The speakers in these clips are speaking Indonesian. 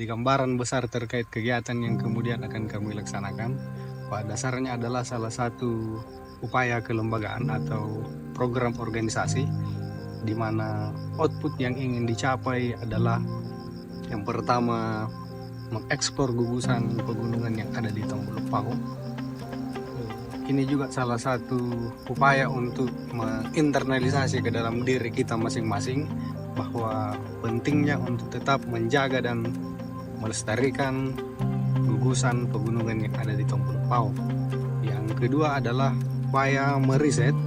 gambaran besar terkait kegiatan yang kemudian akan kami laksanakan, pada dasarnya adalah salah satu upaya kelembagaan atau program organisasi di mana output yang ingin dicapai adalah yang pertama mengeksplor gugusan pegunungan yang ada di Tombolo Pau. Ini juga salah satu upaya untuk menginternalisasi ke dalam diri kita masing-masing bahwa pentingnya untuk tetap menjaga dan melestarikan gugusan pegunungan yang ada di Tombolo Pau. Yang kedua adalah upaya meriset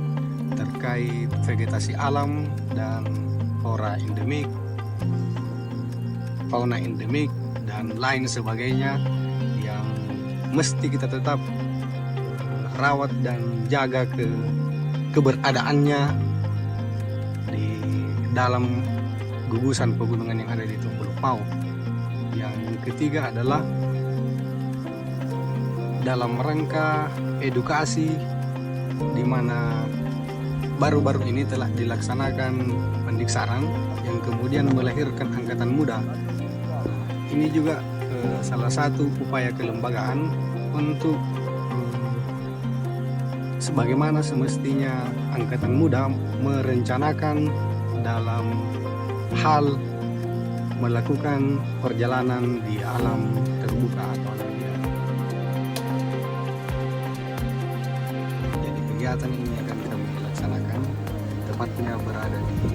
terkait vegetasi alam dan flora endemik, fauna endemik, dan lain sebagainya yang mesti kita tetap rawat dan jaga keberadaannya di dalam gugusan pegunungan yang ada di Tombolo Pau. Yang ketiga adalah dalam rangka edukasi, di mana baru-baru ini telah dilaksanakan pendiksaran yang kemudian melahirkan angkatan muda. Ini juga salah satu upaya kelembagaan untuk sebagaimana semestinya angkatan muda merencanakan dalam hal melakukan perjalanan di alam terbuka atau alam liar. Jadi kegiatan ini akan kami laksanakan tepatnya berada di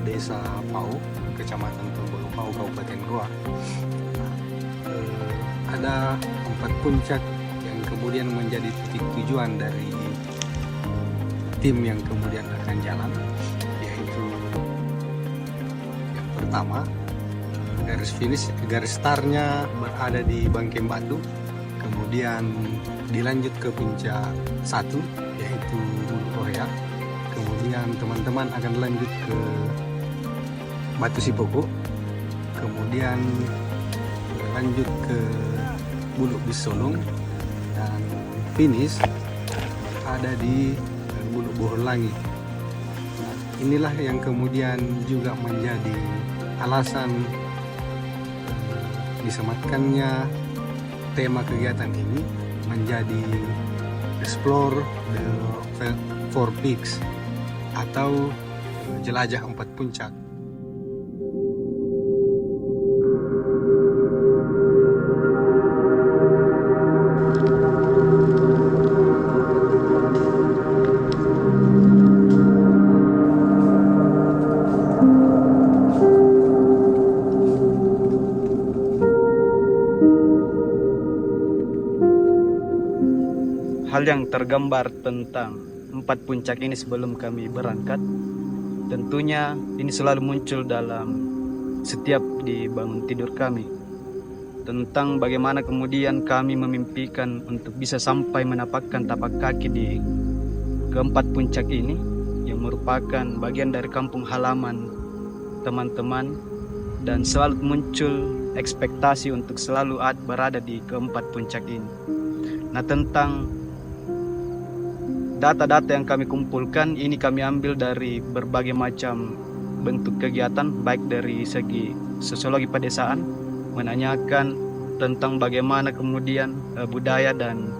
Desa Pau, Kecamatan Tombolo Pau, Kabupaten Goa. Ada 4 puncak yang kemudian menjadi titik tujuan dari tim yang kemudian akan jalan, yaitu yang pertama garis startnya berada di Bangkem Batu, kemudian dilanjut ke puncak 1 yaitu Bulu Korea, kemudian teman-teman akan lanjut ke Batu Sipoko, kemudian lanjut ke Bulu Bisolong, dan finish ada di Bulu Boholangi. Nah, inilah yang kemudian juga menjadi alasan disematkannya tema kegiatan ini menjadi Explore the 4 Peaks atau jelajah 4 puncak. Hal yang tergambar tentang 4 puncak ini sebelum kami berangkat, tentunya ini selalu muncul dalam setiap di bangun tidur kami, tentang bagaimana kemudian kami memimpikan untuk bisa sampai menapakkan tapak kaki di keempat puncak ini, yang merupakan bagian dari kampung halaman teman-teman, dan selalu muncul ekspektasi untuk selalu berada di keempat puncak ini. Nah, tentang data-data yang kami kumpulkan ini kami ambil dari berbagai macam bentuk kegiatan, baik dari segi sosiologi pedesaan, menanyakan tentang bagaimana kemudian budaya dan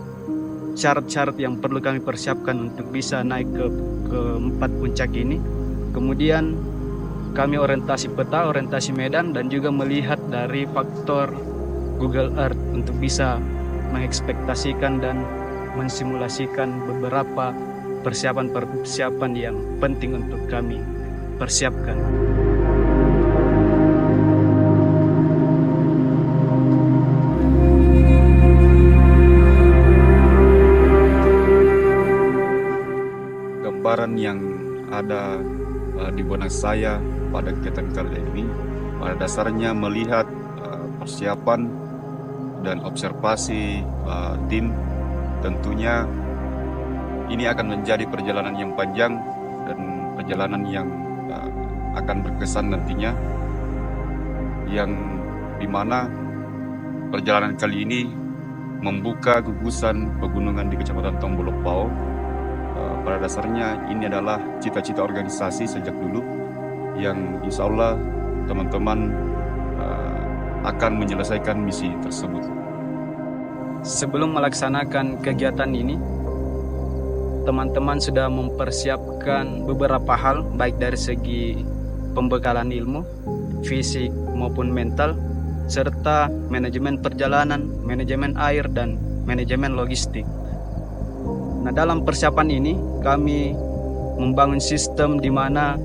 syarat-syarat yang perlu kami persiapkan untuk bisa naik ke keempat puncak ini. Kemudian kami orientasi peta, orientasi medan, dan juga melihat dari faktor Google Earth untuk bisa mengekspektasikan dan mensimulasikan beberapa persiapan-persiapan yang penting untuk kami persiapkan. Gambaran yang ada di benak saya pada kegiatan kali ini pada dasarnya melihat persiapan dan observasi tim. Tentunya ini akan menjadi perjalanan yang panjang dan perjalanan yang akan berkesan nantinya, yang dimana perjalanan kali ini membuka gugusan pegunungan di Kecamatan Tombolo Pau. Pada dasarnya ini adalah cita-cita organisasi sejak dulu yang insya Allah teman-teman akan menyelesaikan misi tersebut. Sebelum melaksanakan kegiatan ini, teman-teman sudah mempersiapkan beberapa hal, baik dari segi pembekalan ilmu, fisik maupun mental, serta manajemen perjalanan, manajemen air, dan manajemen logistik. Nah, dalam persiapan ini kami membangun sistem di mana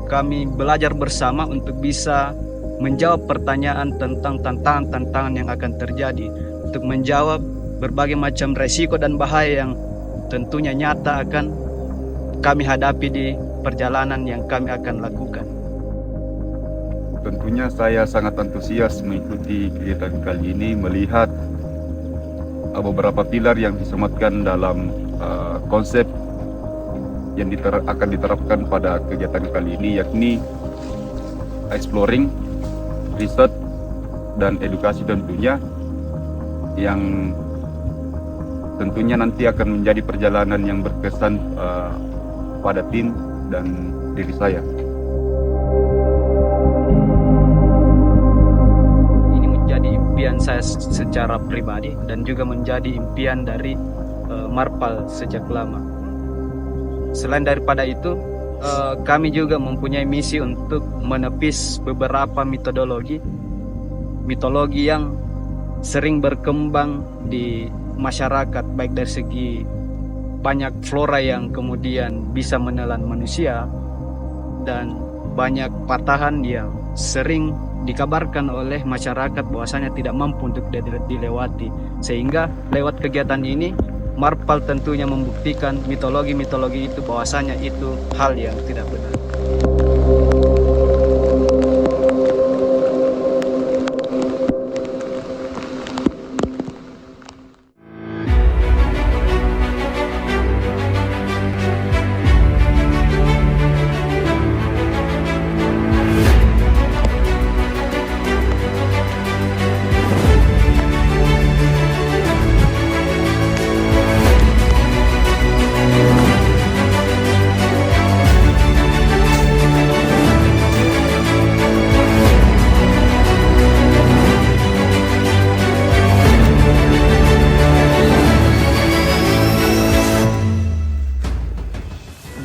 kami belajar bersama untuk bisa menjawab pertanyaan tentang tantangan-tantangan yang akan terjadi, untuk menjawab berbagai macam resiko dan bahaya yang tentunya nyata akan kami hadapi di perjalanan yang kami akan lakukan. Tentunya saya sangat antusias mengikuti kegiatan kali ini, melihat beberapa pilar yang disematkan dalam konsep yang akan diterapkan pada kegiatan kali ini, yakni exploring, riset, dan edukasi tentunya, yang tentunya nanti akan menjadi perjalanan yang berkesan pada tim dan diri saya. Ini menjadi impian saya secara pribadi dan juga menjadi impian dari Marpal sejak lama. Selain daripada itu, kami juga mempunyai misi untuk menepis beberapa mitologi yang sering berkembang di masyarakat, baik dari segi banyak flora yang kemudian bisa menelan manusia dan banyak patahan yang sering dikabarkan oleh masyarakat bahwasanya tidak mampu untuk dilewati. Sehingga lewat kegiatan ini Marpal tentunya membuktikan mitologi-mitologi itu bahwasanya itu hal yang tidak benar.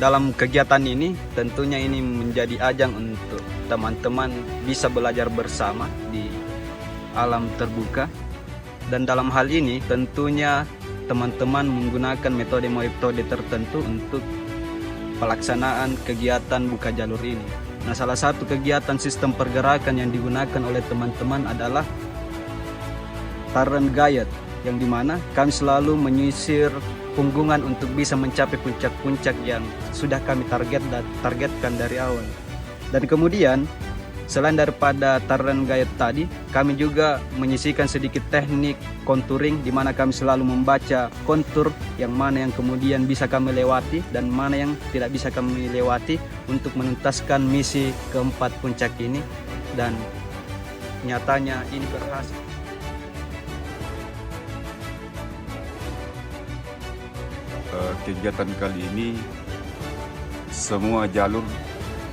Dalam kegiatan ini tentunya ini menjadi ajang untuk teman-teman bisa belajar bersama di alam terbuka, dan dalam hal ini tentunya teman-teman menggunakan metode-metode tertentu untuk pelaksanaan kegiatan buka jalur ini. Nah, salah satu kegiatan sistem pergerakan yang digunakan oleh teman-teman adalah Tarren Gayat, yang dimana kami selalu menyisir punggungan untuk bisa mencapai puncak-puncak yang sudah kami targetkan dari awal. Dan kemudian selain daripada Tarren Gayat tadi, kami juga menyisihkan sedikit teknik contouring, di mana kami selalu membaca kontur yang mana yang kemudian bisa kami lewati dan mana yang tidak bisa kami lewati untuk menuntaskan misi keempat puncak ini, dan nyatanya ini berhasil. Kegiatan kali ini semua jalur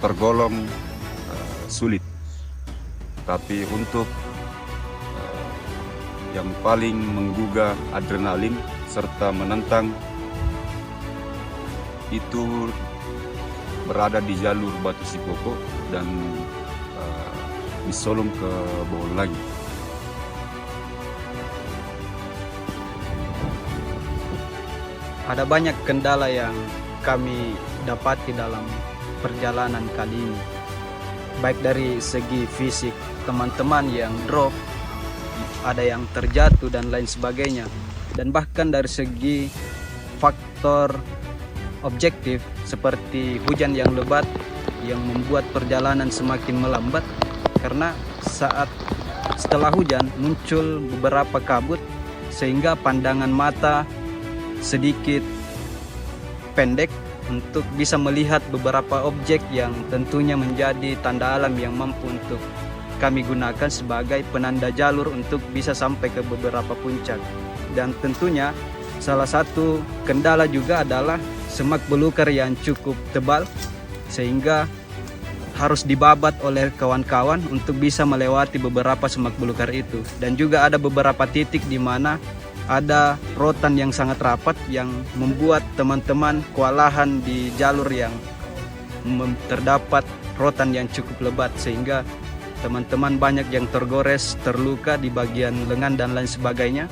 tergolong sulit, tapi untuk yang paling menggugah adrenalin serta menantang itu berada di jalur Batu Sipoko dan di Solong ke Bowlangi. Ada banyak kendala yang kami dapati dalam perjalanan kali ini, baik dari segi fisik teman-teman yang drop, ada yang terjatuh dan lain sebagainya, dan bahkan dari segi faktor objektif seperti hujan yang lebat yang membuat perjalanan semakin melambat, karena setelah hujan muncul beberapa kabut sehingga pandangan mata sedikit pendek untuk bisa melihat beberapa objek yang tentunya menjadi tanda alam yang mampu untuk kami gunakan sebagai penanda jalur untuk bisa sampai ke beberapa puncak. Dan tentunya salah satu kendala juga adalah semak belukar yang cukup tebal, sehingga harus dibabat oleh kawan-kawan untuk bisa melewati beberapa semak belukar itu. Dan juga ada beberapa titik di mana ada rotan yang sangat rapat yang membuat teman-teman kewalahan di jalur yang terdapat rotan yang cukup lebat, sehingga teman-teman banyak yang tergores, terluka di bagian lengan dan lain sebagainya.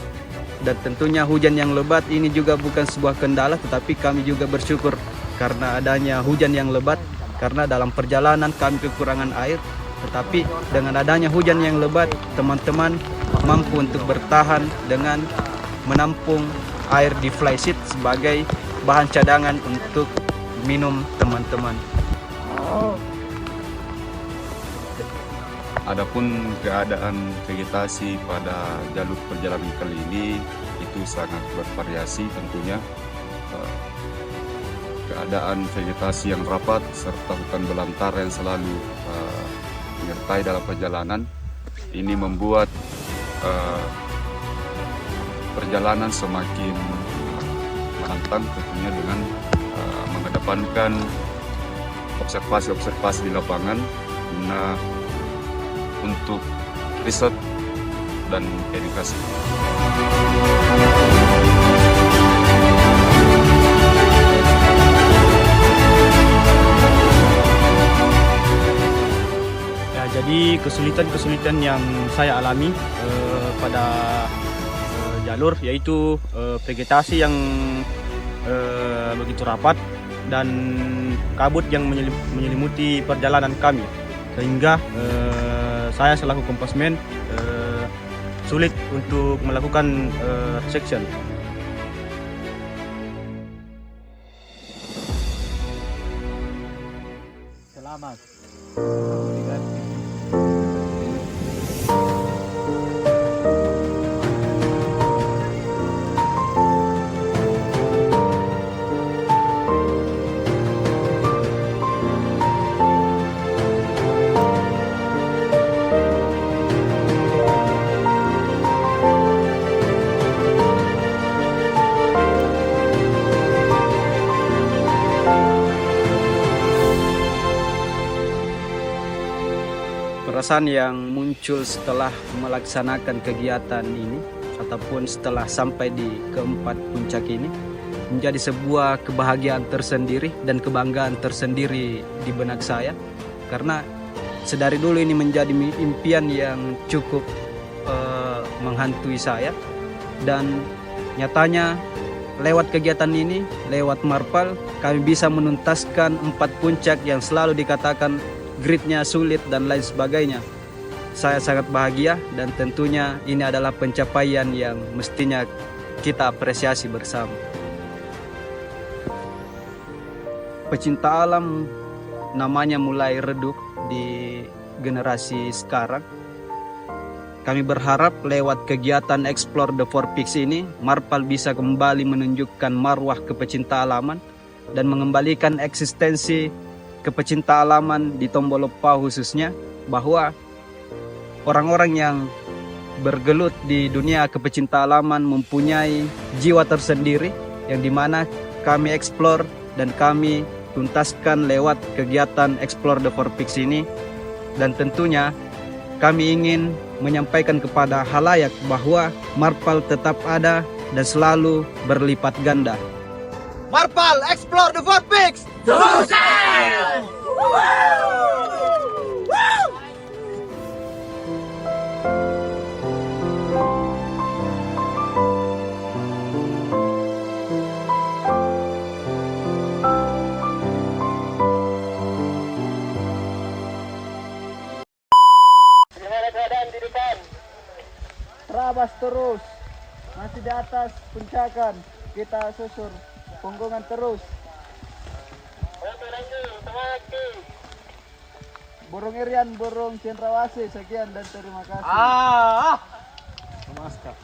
Dan tentunya hujan yang lebat ini juga bukan sebuah kendala, tetapi kami juga bersyukur karena adanya hujan yang lebat, karena dalam perjalanan kami kekurangan air, tetapi dengan adanya hujan yang lebat teman-teman mampu untuk bertahan dengan menampung air di flysheet sebagai bahan cadangan untuk minum teman-teman. Adapun keadaan vegetasi pada jalur perjalanan kali ini itu sangat bervariasi tentunya. Keadaan vegetasi yang rapat serta hutan belantara yang selalu menyertai dalam perjalanan ini membuat perjalanan semakin menantang tentunya dengan mengedepankan observasi-observasi di lapangan guna untuk riset dan edukasi. Jadi kesulitan-kesulitan yang saya alami pada jalur yaitu vegetasi yang begitu rapat dan kabut yang menyelimuti perjalanan kami, sehingga saya selaku komposmen sulit untuk melakukan section. Selamat. Perasaan yang muncul setelah melaksanakan kegiatan ini ataupun setelah sampai di keempat puncak ini menjadi sebuah kebahagiaan tersendiri dan kebanggaan tersendiri di benak saya, karena sedari dulu ini menjadi impian yang cukup menghantui saya, dan nyatanya lewat kegiatan ini, lewat Marpal, kami bisa menuntaskan 4 puncak yang selalu dikatakan gridnya sulit dan lain sebagainya. Saya sangat bahagia dan tentunya ini adalah pencapaian yang mestinya kita apresiasi bersama. Pecinta alam namanya mulai redup di generasi sekarang. Kami berharap lewat kegiatan Explore the Four Peaks ini, Marpal bisa kembali menunjukkan marwah kepecinta alaman dan mengembalikan eksistensi kepecinta alaman di Tombolopa khususnya, bahwa orang-orang yang bergelut di dunia kepecinta alaman mempunyai jiwa tersendiri yang dimana kami explore dan kami tuntaskan lewat kegiatan Explore the Four Peaks ini. Dan tentunya kami ingin menyampaikan kepada halayak bahwa Marpal tetap ada dan selalu berlipat ganda. Marpal Explore the Four Peaks! Terusan! Gimana keadaan di depan? Terabas terus, masih di atas puncakan, kita susur punggungan terus. Burung Irian, burung cendrawasih, sekian dan terima kasih. Namaskar.